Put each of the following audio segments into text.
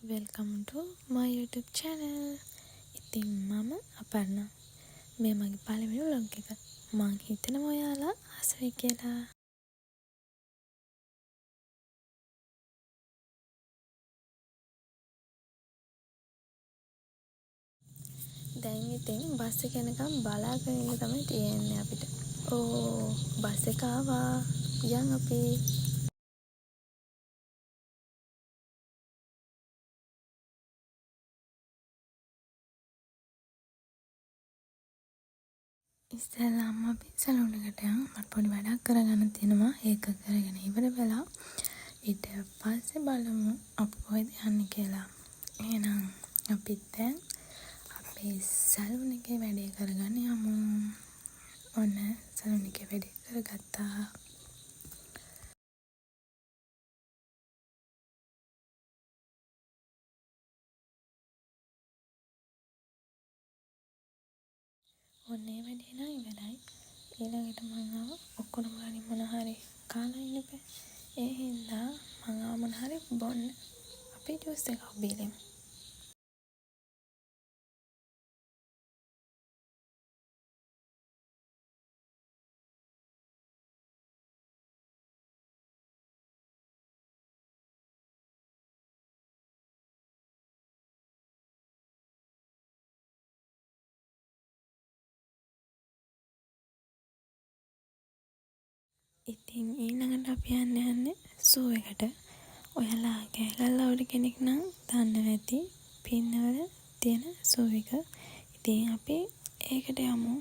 welcome to my YouTube channel. ඉතින් මම අපර්ණා. මේ මගේ පළවෙනි vlog එක. මං හිතනවා ඔයාලා ආසයි කියලා. දැන් ඉතින් බස් එක යනකම් බලාගෙන ඉන්න තමයි තියෙන්නේ අපිට. ඕ බස් එක ආවා. යන් අපි. ඉස්සෙල්ලාම අපි සැලුන් එකට යන් මට පොඩි වැඩක් කරගන්න තියෙනවා. ඒක කරගෙන ඉවර වෙලා ඊට පස්සේ බලමු අපි කොහෙද යන්නේ කියලා. එහෙනම් අපි දැන් අපේ සැලුන් එකේ වැඩේ කරගන්න යමු. ඔන්න සැලුන් එකේ වැඩේ කරගත්තා. ඔන්නේ වැඩේ නම් ඉවරයි. ඊළඟට මම ආව ඔක්කොම ගානේ මොන හරි කාලා ඉන්න බෑ. ඒ හින්දා මම ආව මොන හරි බොන්න. අපි ජූස් එකක් බීලෙමු. ඉතින් ඊළඟට අපි යන්නේ සූ එකට. ඔයාලා කෑගල්ලාවට කෙනෙක් නම් දන්න ඇති පින්නවල තියෙන සූ එක. ඉතින් අපි ඒකට යමු.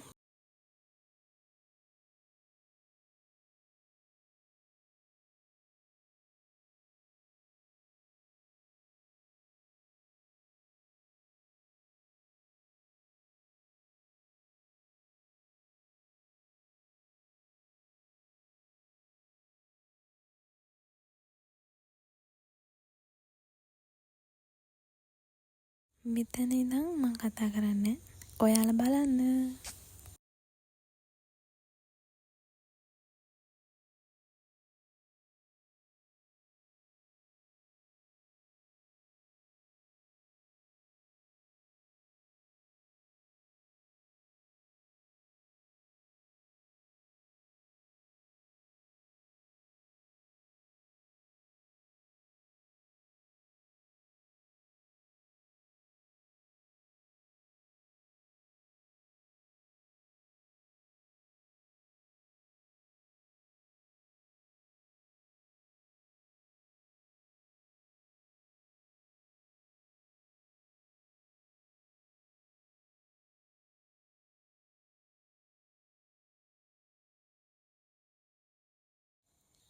මෙතන ඉඳන් මම කතා කරන්නේ. ඔයාලා බලන්න.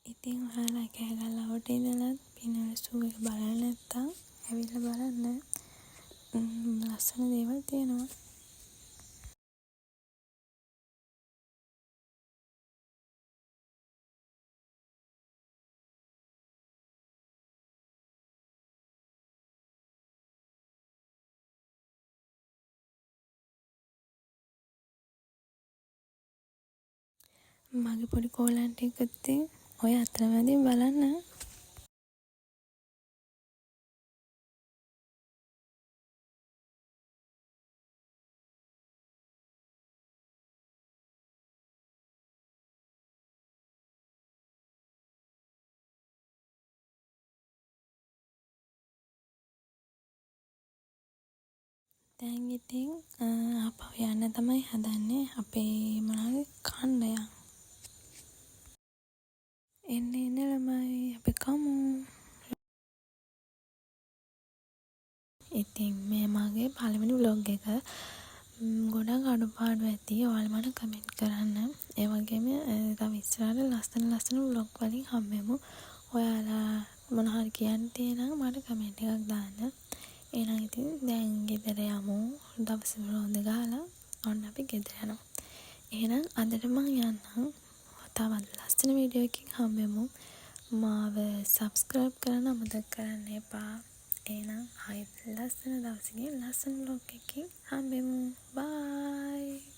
ඉතින් ඔයාලා කෑගල්ලාවට ඉඳලා පින්නවල සූ එක බලන්න නැත්තම් ඇවිල්ලා බලන්න. ලස්සන දේවල් තියෙනවා. මගේ පොඩි කෝලන්ට එකත් ඔය අතරමැදින් බලන්න. දැන් ඉතින් ආපහු යන්න තමයි හදන්නේ. අපේ මොනවාරි කන්න යන්න. එන්න ළමයි අපි කමු. ඉතින් මේ මගේ පළවෙනි vlog එක. ගොඩක් අඩුපාඩු ඇති. ඔයාලා මට කමෙන්ට් කරන්න. ඒ වගේම තව ඉස්සරහට ලස්සන vlog වලින් හම්බෙමු. ඔයාලා මොන හරි කියන්න තියෙනම් මට කමෙන්ට් එකක් දාන්න. එහෙනම් ඉතින් දැන් ගෙදර යමු. දවසේ රෝද ගහලා ඔන්න අපි ගෙදර යනවා. එහෙනම් අදට මං යන්නම්. තවත් ලස්සන වීඩියෝ එකකින් හම්බෙමු. මාව සබ්ස්ක්‍රයිබ් කරන්න අමතක කරන්න එපා. එහෙනම් ආයෙත් ලස්සන දවසකින් ලස්සන vlog එකකින් හම්බෙමු. බයි.